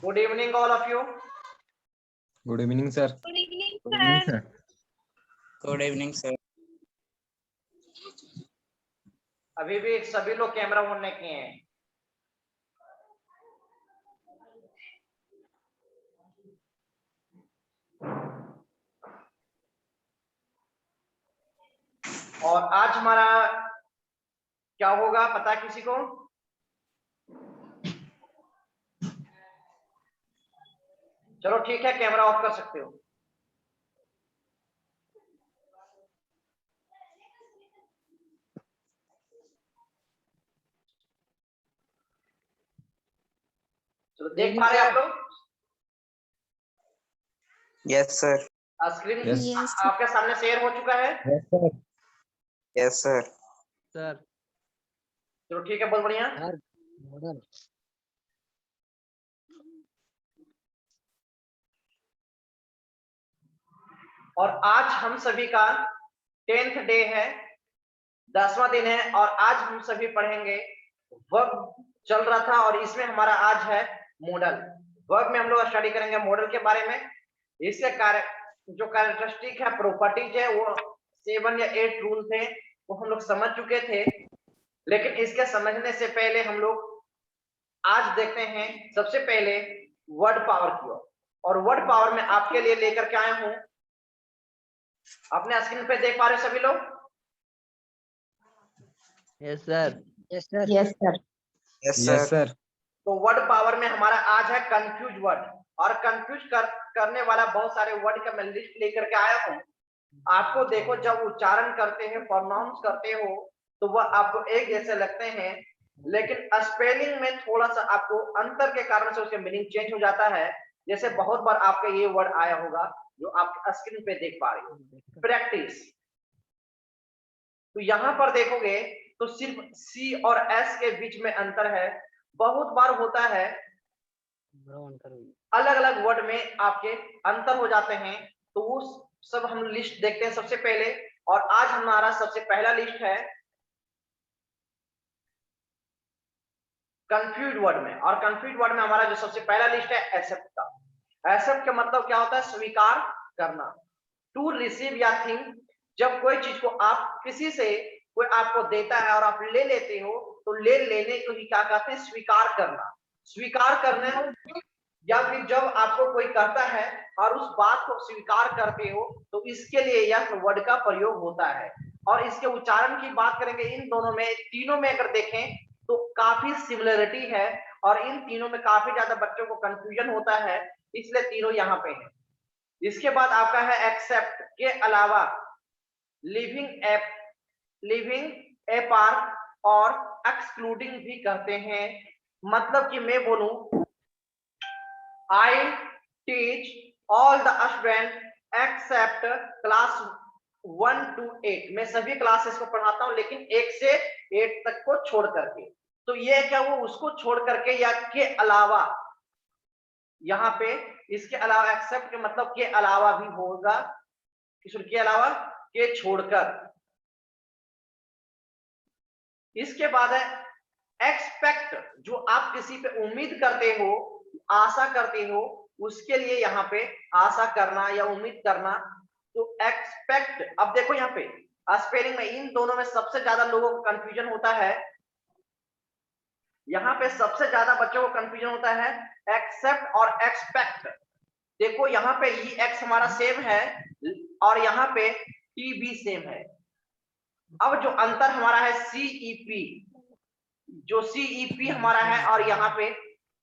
Good evening, all of you. Good evening, sir. Good evening, Good evening, sir. sir. Good evening, sir. अभी भी सभी लोग camera on नहीं किए हैं। और आज हमारा क्या होगा पता है किसी को? चलो ठीक है, कैमरा ऑफ कर सकते हो। चलो देख पा रहे हैं आप लोग? Yes, sir. Screen Yes. आपके सामने शेयर हो चुका है? Yes, sir. Yes, sir. Sir चलो ठीक है, बहुत बढ़िया। मॉडल और आज हम सभी का 10th डे है, 10वां दिन है और आज हम सभी पढ़ेंगे वर्ब चल रहा था और इसमें हमारा आज है मॉडल। वर्ब में हम लोग स्टडी करेंगे मॉडल के बारे में। इसके जो कैरेक्टरिस्टिक है, प्रॉपर्टीज है, वो 7 या 8 रूल थे, वो हम लोग समझ चुके थे। लेकिन इसके समझने से पहले हम लोग आज देखते हैं सबसे पहले वर्ड पावर की ओर। और वर्ड पावर में आपके लिए लेकर के आया हूं, अपने स्क्रीन पे देख पा रहे सभी लोग? Yes sir Yes, sir. Yes, sir. Yes, sir. तो वर्ड पावर में हमारा आज है कंफ्यूज वर्ड। और कंफ्यूज करने वाला बहुत सारे वर्ड का मैं लिस्ट लेकर के आया हूं। आपको देखो, जब उच्चारण करते हैं, प्रोनाउंस करते हो, तो वह आपको एक जैसे लगते हैं, लेकिन स्पेलिंग में थोड़ा सा आपको अंतर के कारण से उसके मीनिंग चेंज हो जाता है। जैसे बहुत बार आपका ये वर्ड आया होगा जो आप स्क्रीन पे देख पा रहे हो, प्रैक्टिस। तो यहां पर देखोगे तो सिर्फ सी और एस के बीच में अंतर है। बहुत बार होता है अलग अलग वर्ड में आपके अंतर हो जाते हैं। तो वो सब हम लिस्ट देखते हैं सबसे पहले। और आज हमारा सबसे पहला लिस्ट है कंफ्यूज वर्ड में। और कंफ्यूज वर्ड में हमारा जो सबसे पहला लिस्ट है एक्सेप्ट का। एक्सेप्ट का मतलब क्या होता है? स्वीकार करना। टू रिसीव या थिंक, जब कोई चीज को आप किसी से कोई आपको देता है और आप ले लेते हो, तो ले लेने को ही क्या कहते हैं? स्वीकार करना। स्वीकार करने या फिर जब आपको कोई कहता है और उस बात को स्वीकार करते हो, तो इसके लिए यह वर्ड का प्रयोग होता है। और इसके उच्चारण की बात करेंगे, इन दोनों में, तीनों में अगर देखें तो काफी सिमिलरिटी है। और इन तीनों में काफी ज्यादा बच्चों को कंफ्यूजन होता है, इसलिए तीनों यहाँ पे हैं। इसके बाद आपका है एक्सेप्ट के अलावा लिविंग ए पार्ट और एक्सक्लूडिंग भी कहते हैं। मतलब कि मैं बोलूं, I teach all the student except class 1 to 8। मैं सभी क्लासेस को पढ़ाता हूं, लेकिन 1 से 8 तक को छोड़ करके। तो ये क्या, वो उसको छोड़ करके या के अलावा, यहाँ पे इसके अलावा एक्सेप्ट के मतलब के अलावा भी होगा। के अलावा, के छोड़कर। इसके बाद है एक्सपेक्ट, जो आप किसी पे उम्मीद करते हो, आशा करते हो, उसके लिए यहाँ पे आशा करना या उम्मीद करना। तो एक्सपेक्ट, अब देखो यहाँ पे स्पेलिंग में इन दोनों में सबसे ज्यादा लोगों को कंफ्यूजन होता है। यहाँ पे सबसे ज्यादा बच्चों को कंफ्यूजन होता है एक्सेप्ट और एक्सपेक्ट। देखो यहाँ पे ई एक्स हमारा सेम है और यहाँ पे टी भी सेम है। अब जो अंतर हमारा है सीईपी, जो सीईपी हमारा है और यहाँ पे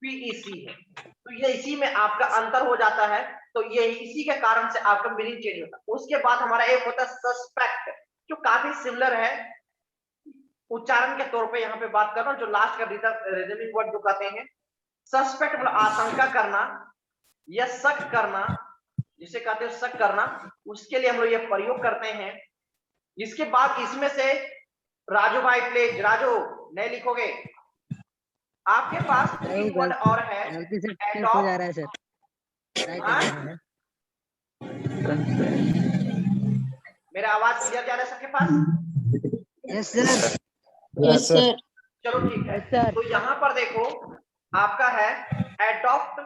पीईसी है, तो ये इसी में आपका अंतर हो जाता है। तो ये इसी के कारण से आपका मीनिंग चेंज होता है। उसके बाद हमारा एक होता है सस्पेक्ट, जो काफी सिमिलर है उच्चारण के तौर पे। यहाँ पे बात कर रहा हूँ जो लास्ट का रिजनिंग वर्ड जो कहते हैं। सस्पेक्ट मतलब आशंका करना या शक करना, जिसे कहते हैं शक करना, उसके लिए हम लोग ये प्रयोग करते हैं। इसके बाद इसमें से राजू भाई प्लीज, राजू नहीं लिखोगे, आपके पास 3 वर्ड और है। गलती से टेस्ट हो जा रहा है सर। ट्राई कर रहे हैं। मेरा आवाज क्लियर जा रहा है सबके पास? Yes sir. Yes, sir. चलो ठीक है। Yes, sir. तो यहाँ पर देखो आपका है एडॉप्ट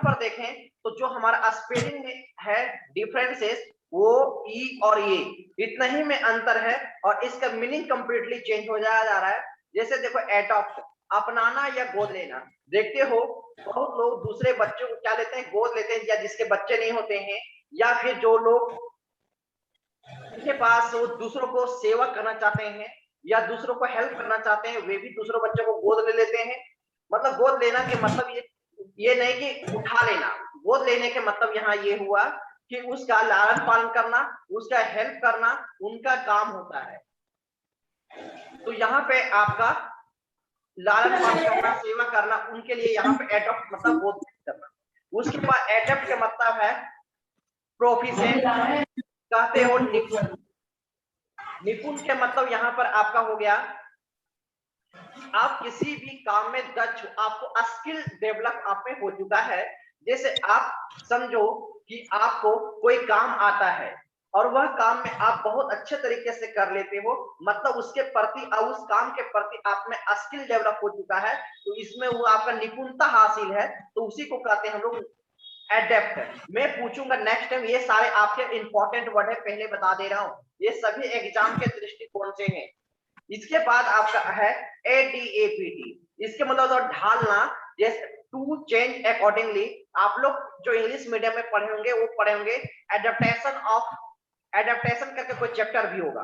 पर देखें तो जो हमारा स्पेलिंग में है डिफरेंसेस वो ई और ये इतना ही में अंतर है और इसका मीनिंग कंप्लीटली चेंज हो जा रहा है। जैसे देखो एडॉप्ट अपनाना या गोद लेना, देखते हो बहुत लोग दूसरे बच्चों को क्या लेते हैं, गोद लेते हैं, या जिसके बच्चे नहीं होते हैं, या फिर जो लोग उनके पास वो दूसरों को सेवा करना चाहते हैं या दूसरों को हेल्प करना चाहते हैं, वे भी दूसरों बच्चों को गोद ले लेते हैं। मतलब गोद लेना के मतलब ये नहीं कि उठा लेना, गोद लेने के मतलब यहाँ ये हुआ कि उसका लालन पालन करना, उसका हेल्प करना उनका काम होता है। तो यहाँ पे आपका लालन पालन करना, सेवा करना उनके लिए यहाँ पे एडॉप्ट मतलब गोद करना। उसके बाद एडॉप्ट का मतलब है प्रोफिशिएंट, कहते हो निपुण। निपुण के मतलब यहाँ पर आपका हो गया आप किसी भी काम में दक्ष हो, आपको स्किल डेवलप आप में हो चुका है। जैसे आप समझो कि आपको कोई काम आता है और वह काम में आप बहुत अच्छे तरीके से कर लेते हो, मतलब उसके प्रति और उस काम के प्रति आप में स्किल डेवलप हो चुका है, तो इसमें वो आपका निपुणता हासिल है, तो उसी को कहते हैं हम लोग एडेप्ट। मैं पूछूंगा नेक्स्ट टाइम, ये सारे आपके इंपॉर्टेंट वर्ड है, पहले बता दे रहा हूँ, ये सभी एग्जाम के दृष्टिकोण से हैं। इसके बाद आपका है एडीएपीटी, इसके मतलब तो ढालना, जैसे टू चेंज अकॉर्डिंगली। आप लोग जो इंग्लिश मीडियम में पढ़े होंगे वो पढ़े होंगे एडेप्टेशन करके कोई चैप्टर भी होगा,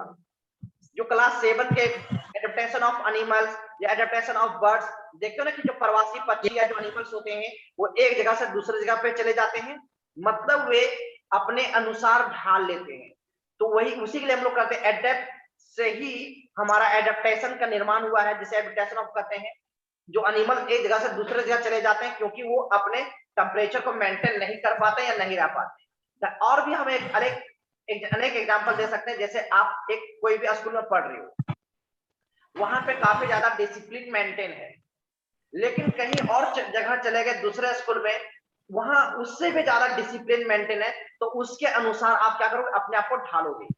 जो क्लास 7 के एडेप्टेशन ऑफ एनिमल्स या एडेप्टेशन ऑफ बर्ड्स, देखते हो ना कि जो प्रवासी पक्षी या जो एनिमल्स होते हैं वो एक जगह से दूसरी जगह पे चले जाते हैं, मतलब वे अपने अनुसार ढाल लेते हैं। तो वही उसी के लिए हम लोग करते हैं, एडेप्ट से ही हमारा एडेप्टेशन का निर्माण हुआ है, जिसे एडेप्टेशन ऑफ कहते हैं। जो एनिमल एक जगह से दूसरे जगह चले जाते हैं क्योंकि वो अपने टेम्परेचर को मेंटेन नहीं कर पाते या नहीं रह पाते। और भी हम अनेक एग्जांपल दे सकते हैं, जैसे आप एक कोई भी स्कूल में पढ़ रहे हो, वहां पे काफी ज्यादा डिसिप्लिन मेंटेन है, लेकिन कहीं और जगह चले गए दूसरे स्कूल में, वहां उससे भी ज्यादा डिसिप्लिन मेंटेन है, तो उसके अनुसार आप क्या करोगे, अपने आप को ढालोगे।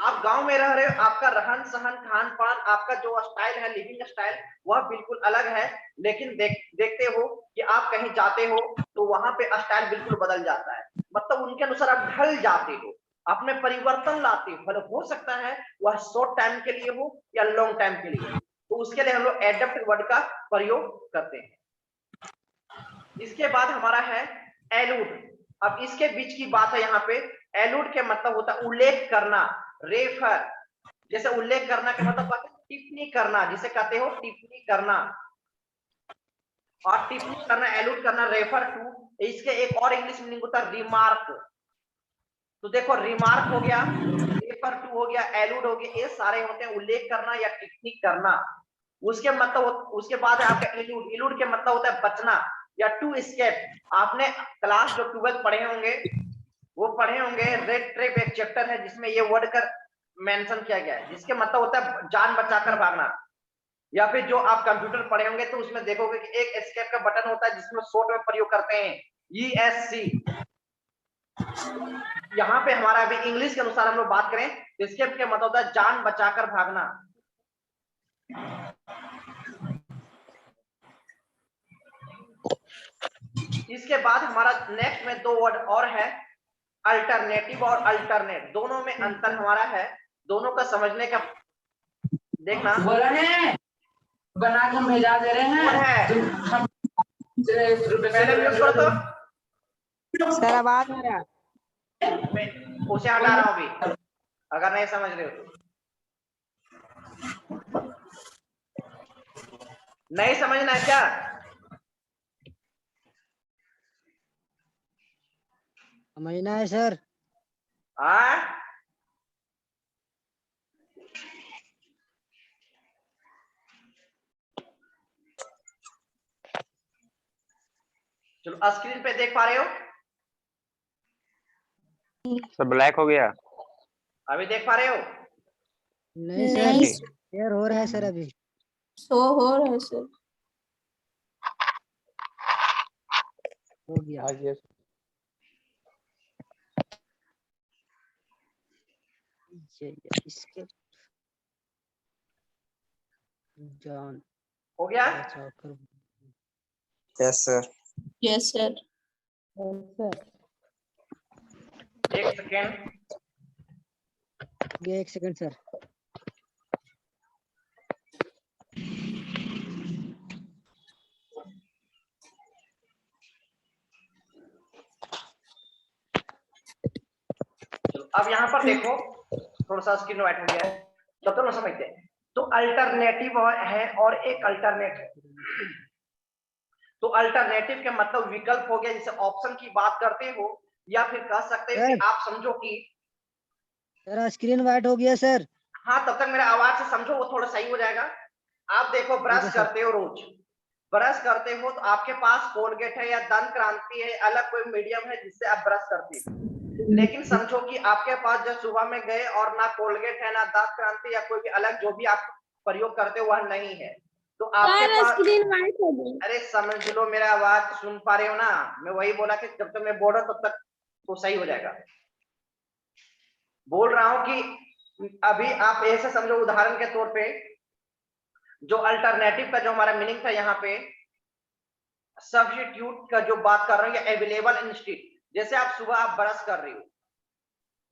आप गांव में रह रहे हो, आपका रहन सहन खान पान आपका जो स्टाइल है, लिविंग स्टाइल, वह बिल्कुल अलग है, लेकिन देखते हो कि आप कहीं जाते हो तो वहां पे स्टाइल बिल्कुल बदल जाता है, मतलब उनके अनुसार आप ढल जाते हो, आप में परिवर्तन लाते हो, मतलब हो सकता है वह शॉर्ट टाइम के लिए हो या लॉन्ग टाइम के लिए, तो उसके लिए हम लोग एडेप्ट वर्ड का प्रयोग करते हैं। इसके बाद हमारा है एलूड। अब इसके बीच की बात है यहाँ पे, एलूड के मतलब होता है उल्लेख करना, रेफर। जैसे उल्लेख करना के मतलब टिप्पणी करना, जिसे कहते हो टिप्पणी करना, और टिप्पणी करना, एलूड करना, रेफर टू। इसके एक और इंग्लिश मीनिंग होता है रिमार्क। तो देखो रिमार्क हो गया, रेफर टू हो गया, एलूड हो गया, ये सारे होते हैं उल्लेख करना या टिप्पणी करना। उसके मतलब उसके बाद है आपका इलूड। इलूड के मतलब होता है बचना या टू एस्केप। आपने क्लास जो 12 पढ़े होंगे वो पढ़े होंगे, रेड ट्रेप एक चैप्टर है जिसमें ये वर्ड कर मेंशन किया गया है, जिसके मतलब होता है जान बचाकर भागना। या फिर जो आप कंप्यूटर पढ़े होंगे तो उसमें देखोगे कि एक एस्केप का बटन होता है जिसमें शॉर्ट में प्रयोग करते हैं ESC। यहाँ पे हमारा अभी इंग्लिश के अनुसार हम लोग बात करें, एस्केप के मतलब होता है जान बचाकर भागना। इसके बाद हमारा नेक्स्ट में 2 वर्ड और है, अल्टरनेटिव और अल्टरनेट। दोनों में अंतर हमारा है, दोनों का समझने का देखना। बोला है बना के भेजा दे रहे हैं पहले म्यूट करो तो सर आवाज आ रहा है। मैं उसे हटा रहा हूं अभी, अगर नहीं समझ रहे हो तो। नहीं समझना है क्या? समझना है सर। चलो स्क्रीन पे देख पा रहे हो? सर ब्लैक हो गया। अभी देख पा रहे हो? नहीं सर, शेयर हो रहा है सर, अभी शो हो रहा है सर। हो गया। इसके जान हो गया? बचाकर। Yes sir. Yes, sir. एक सेकेंड, ये 1 सेकंड सर। अब यहाँ पर देखो थोड़ा सा स्क्रीन वाइट हो गया है, तब तो ना समझते हैं। तो अल्टरनेटिव है और एक अल्टरनेट है। तो अल्टरनेटिव के मतलब विकल्प हो गया, जैसे ऑप्शन की बात करते हो, या फिर कह सकते हो कि आप समझो कि सर स्क्रीन वाइट हो गया सर। हाँ, तब तक मेरा आवाज से समझो, वो थोड़ा सही हो जाएगा। आप देखो ठीक है ब्रश सर। करते हो, रोज ब्रश करते हो तो आपके पास कोलगेट है या दंत क्रांति है, अलग कोई मीडियम है जिससे आप ब्रश करते हो। लेकिन समझो कि आपके पास जब सुबह में गए और ना कोलगेट है ना दांत क्रांति या कोई भी अलग जो भी आप प्रयोग करते हो वह नहीं है, तो आपके सर पास स्क्रीन वाइट हो गई। अरे समझ लो, मेरा आवाज सुन पा रहे हो ना? मैं वही बोला कि जब तक मैं बोल रहा हूं तब तक तो सही हो जाएगा। बोल रहा हूं कि अभी आप ऐसे समझो, उदाहरण के तौर पे जो अल्टरनेटिव का जो हमारा मीनिंग था यहाँ पे, सब्स्टिट्यूट का जो बात कर रहा हूँ, या अवेलेबल इंस्टीट्यूट। जैसे आप सुबह आप ब्रश कर रहे हो,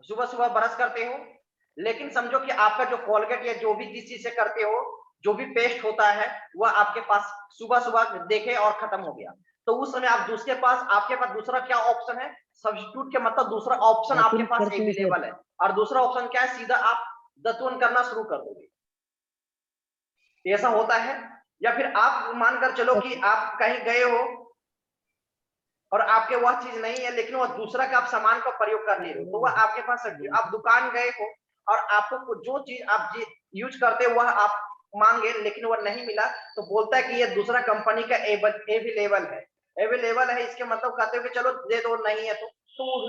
सुबह सुबह ब्रश करते हो, लेकिन समझो कि आपका जो कोलगेट या जो भी जिस चीज से करते हो, जो भी पेस्ट होता है, वह आपके पास सुबह सुबह देखे और खत्म हो गया, तो उस समय आप दूसरे पास आपके पास दूसरा क्या ऑप्शन है? सब्स्टिट्यूट के मतलब दूसरा ऑप्शन आपके पास अवेलेबल है, और दूसरा ऑप्शन क्या है? सीधा आप दतवन करना शुरू कर दोगे। ऐसा होता है। या फिर आप मानकर चलो कि आप कहीं गए हो और आपके वह चीज नहीं है, लेकिन वह दूसरा का आप सामान का प्रयोग कर रहे हो, तो वह आपके पास है। आप दुकान गए हो और आपको जो चीज आप यूज करते हो वह आप मांगे, लेकिन वह नहीं मिला, तो बोलता है कि ये दूसरा कंपनी का अवेलेबल है। अवेलेबल है इसके मतलब कहते हो कि चलो दे दो, नहीं है तो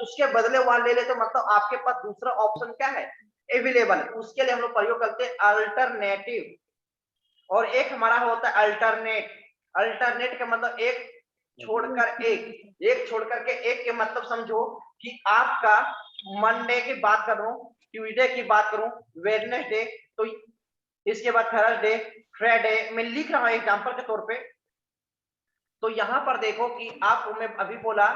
उसके बदले वह ले लेते, मतलब आपके पास दूसरा ऑप्शन क्या है? अवेलेबल। उसके लिए हम लोग प्रयोग करते हैं अल्टरनेटिव। और एक हमारा होता है अल्टरनेट। अल्टरनेट का मतलब एक छोड़कर एक, एक छोड़कर के एक के मतलब समझो कि आपका मंडे की बात करूं, ट्यूसडे की बात करूं, वेडनेसडे, तो इसके बाद थर्सडे, फ्राइडे, मैं लिख रहा हूं एग्जांपल के तौर पे। तो यहां पर देखो कि आपको मैं अभी बोला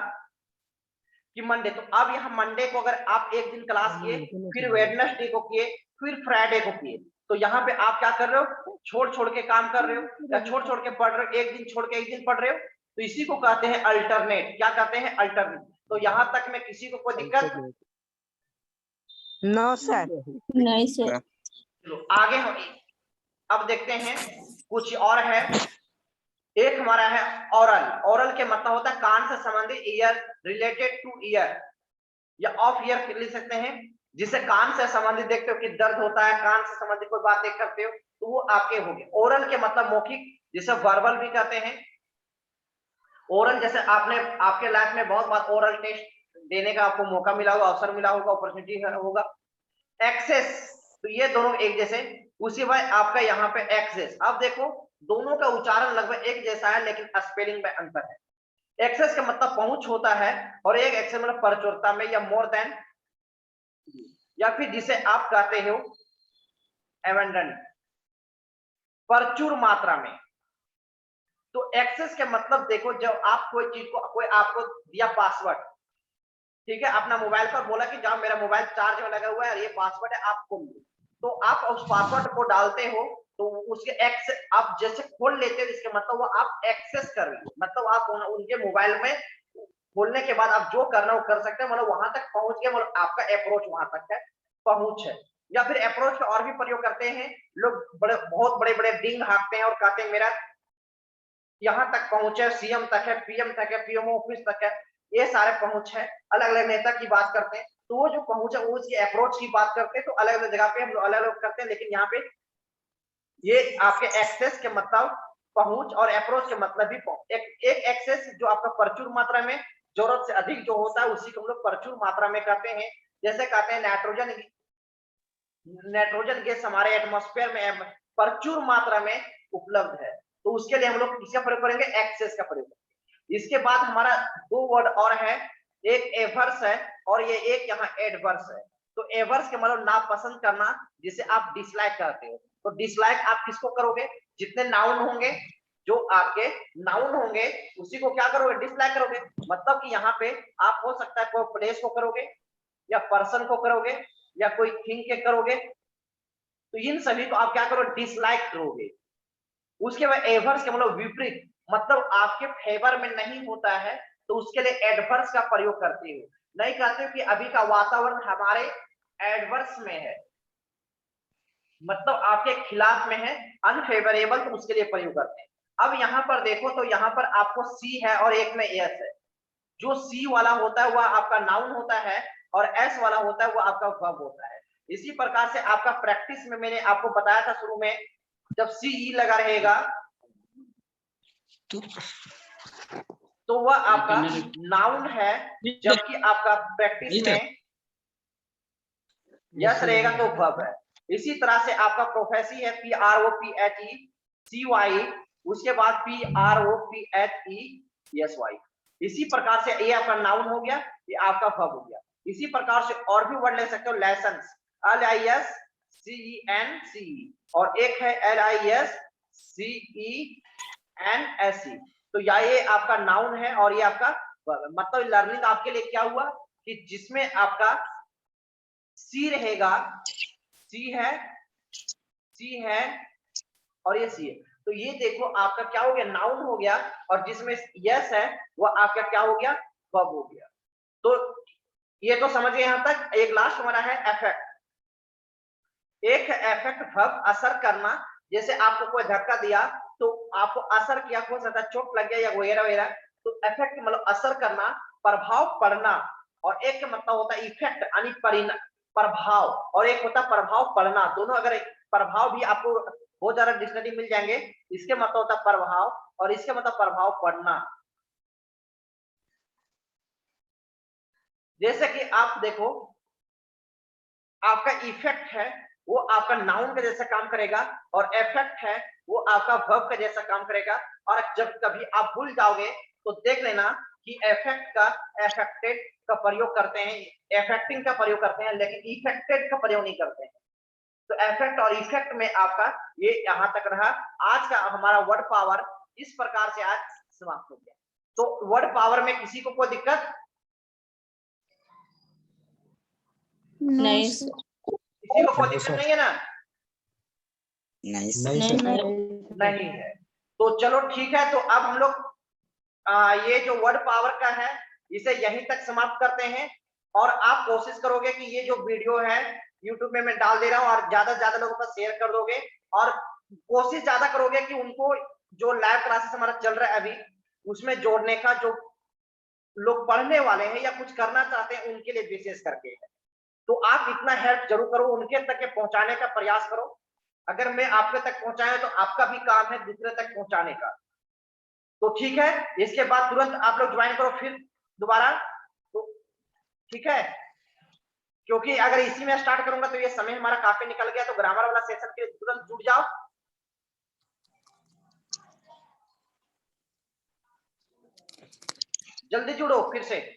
कि मंडे, तो अब यहाँ मंडे को अगर आप एक दिन क्लास किए, फिर वेडनेसडे को किए, फिर फ्राइडे को किए, तो यहाँ पे आप क्या कर रहे हो? छोड़ छोड़ के काम कर रहे हो, या छोड़ छोड़ के पढ़ रहे हो, एक दिन छोड़ के एक दिन पढ़ रहे हो, तो इसी को कहते हैं अल्टरनेट। क्या कहते हैं? अल्टरनेट। तो यहाँ तक में किसी को कोई दिक्कत? No sir. नहीं सर। चलो आगे हम अब देखते हैं कुछ और है। एक हमारा है ओरल। ओरल के मतलब होता है कान से संबंधित, ईयर, रिलेटेड टू ईयर, या ऑफ ईयर लिख सकते हैं। जिसे कान से संबंधित देखते हो कि दर्द होता है, कान से संबंधित कोई बात देख करते हो, तो वो आपके हो गए। ओरल के मतलब मौखिक, जिसे वर्बल भी कहते हैं। ओरल जैसे आपने आपके लाइफ में बहुत बार ओरल टेस्ट देने का आपको मौका मिला होगा, अवसर मिला होगा, अपॉर्चुनिटी होगा। एक्सेस, तो ये दोनों एक जैसे, उसी बार आपका यहाँ पे एक्सेस। अब देखो दोनों का उच्चारण लगभग एक जैसा है, लेकिन स्पेलिंग में अंतर है। एक्सेस का मतलब पहुंच होता है, और एक एक्सेस मतलब प्रचुरता में, या मोर देन, या फिर जिसे आप कहते हो एबंडेंट, प्रचुर मात्रा में। तो एक्सेस के मतलब देखो, जब आप कोई चीज को, कोई आपको दिया पासवर्ड, ठीक है, अपना मोबाइल पर बोला कि जाओ मेरा मोबाइल चार्ज में लगा हुआ है और ये पासवर्ड है, आप खोल लो, तो आप उस पासवर्ड को डालते हो, तो उसके एक्सेस आप जैसे खोल लेते हो, इसके मतलब वो आप एक्सेस कर रहे हो, मतलब आप उनके मोबाइल में खोलने के बाद आप जो करना वो कर सकते हैं, मतलब वहां तक पहुंच गए, मतलब आपका अप्रोच वहां तक है, पहुंच है। या फिर अप्रोच का और भी प्रयोग करते हैं लोग, बड़े बहुत बड़े बड़े डिंग हाँकते हैं और कहते हैं मेरा यहाँ तक पहुंच है, सीएम तक है, पीएम तक है, पीएम ऑफिस तक है, ये सारे पहुंच है। अलग अलग नेता की बात करते हैं, तो वो जो पहुंच है वो उसकी अप्रोच की बात करते हैं, तो अलग अलग जगह पे हम लोग अलग अलग करते हैं, लेकिन यहाँ पे ये आपके एक्सेस के मतलब पहुंच, और अप्रोच के मतलब भी पहुंच। एक एक्सेस जो आपका प्रचुर मात्रा में, जरूरत से अधिक जो होता है, उसी को हम लोग प्रचुर मात्रा में कहते हैं। जैसे कहते हैं नाइट्रोजन गैस हमारे एटमॉस्फेयर में प्रचुर मात्रा में उपलब्ध है, तो उसके लिए हम लोग किसका प्रयोग करेंगे? एक्सेस का प्रयोग। इसके बाद हमारा दो वर्ड और है, एक एवर्स है और ये एक यहाँ एडवर्स है। तो एवर्स के मतलब नापसंद करना, जिसे आप डिसलाइक करते हो, तो डिसलाइक आप किसको करोगे? जितने नाउन होंगे, जो आपके नाउन होंगे उसी को क्या करोगे, डिसलाइक करोगे। मतलब कि यहाँ पे आप हो सकता है कोई प्लेस को करोगे या पर्सन को करोगे या कोई थिंग के करोगे, तो इन सभी को आप क्या करो, डिसलाइक करोगे। उसके बाद एडवर्स के मतलब विपरीत, मतलब आपके फेवर में नहीं होता है तो उसके लिए एडवर्स का प्रयोग करते हो। नहीं कहते हो कि अभी का वातावरण हमारे एडवर्स में है, मतलब आपके खिलाफ में है, अनफेवरेबल, तो उसके लिए प्रयोग करते हैं। अब यहाँ पर देखो तो यहाँ पर आपको सी है और एक में एस है। जो सी वाला होता है वह आपका नाउन होता है और एस वाला होता है वो आपका वर्ब होता है। इसी प्रकार से आपका प्रैक्टिस में मैंने आपको बताया था शुरू में, जब सी ई लगा रहेगा तो वह आपका नाउन है, जबकि आपका प्रैक्टिस में यस रहेगा तो वर्ब है। इसी तरह से आपका प्रोफेसी है PROFECY, उसके बाद PROFESY। इसी प्रकार से ये आपका नाउन हो गया, ये आपका वर्ब हो गया। इसी प्रकार से और भी वर्ड ले सकते हो, लेसन्स, LISCENCE, और एक है LISCENSE। तो या ये आपका नाउन है और ये आपका वर्ब। मतलब लर्निंग आपके लिए क्या हुआ कि जिसमें आपका सी रहेगा, सी है और ये सी है, तो ये देखो आपका क्या हो गया, नाउन हो गया, और जिसमें यस है वो आपका क्या हो गया, वर्ब हो गया। तो ये तो समझ गए यहां तक। एक लास्ट हमारा है अफेक्ट। एक अफेक्ट वर्ब, असर करना। जैसे आपको कोई धक्का दिया तो आपको असर किया, हो सकता है चोट लग गया या वगैरह वगैरह, तो अफेक्ट मतलब असर करना, प्रभाव पड़ना। और एक मतलब होता है इफेक्ट यानी परिणाम, प्रभाव, और एक होता है प्रभाव पड़ना। दोनों अगर प्रभाव भी आपको बहुत ज्यादा डिक्शनरी मिल जाएंगे, इसके मतलब होता है प्रभाव और इसके मतलब प्रभाव पड़ना। जैसे कि आप देखो आपका इफेक्ट है वो आपका नाउन का जैसा काम करेगा और इफेक्ट है वो आपका वर्ब का जैसा काम करेगा। और जब कभी आप भूल जाओगे तो देख लेना कि इफेक्ट का इफेक्टेड का प्रयोग करते हैं, इफेक्टिंग का प्रयोग करते हैं, लेकिन इफेक्टेड का प्रयोग नहीं करते हैं। तो इफेक्ट और इफेक्ट में आपका ये यहां तक रहा। आज का हमारा वर्ड पावर इस प्रकार से आज समाप्त हो गया। तो वर्ड पावर में किसी को कोई दिक्कत? नहीं किसी को कोई दिक्कत नहीं है ना? नहीं नहीं नहीं है। तो चलो ठीक है, तो अब हम लोग ये जो वर्ड पावर का है इसे यहीं तक समाप्त करते हैं। और आप कोशिश करोगे कि ये जो वीडियो है YouTube में मैं डाल दे रहा हूँ और ज्यादा से ज्यादा लोगों पर शेयर कर दोगे, और कोशिश ज्यादा करोगे कि उनको जो लाइव क्लासेस हमारा चल रहा है अभी उसमें जोड़ने का, जो लोग पढ़ने वाले हैं या कुछ करना चाहते हैं उनके लिए विशेष करके है। तो आप इतना हेल्प जरूर करो, उनके तक के पहुंचाने का प्रयास करो। अगर मैं आपके तक पहुंचाया तो आपका भी काम है दूसरे तक पहुंचाने का। तो ठीक है, इसके बाद तुरंत आप लोग ज्वाइन करो फिर दोबारा। तो ठीक है, क्योंकि अगर इसी में स्टार्ट करूंगा तो ये समय हमारा काफी निकल गया। तो ग्रामर वाला सेशन के लिए तुरंत जुड़ जाओ। जल्दी जुड़ो फिर से।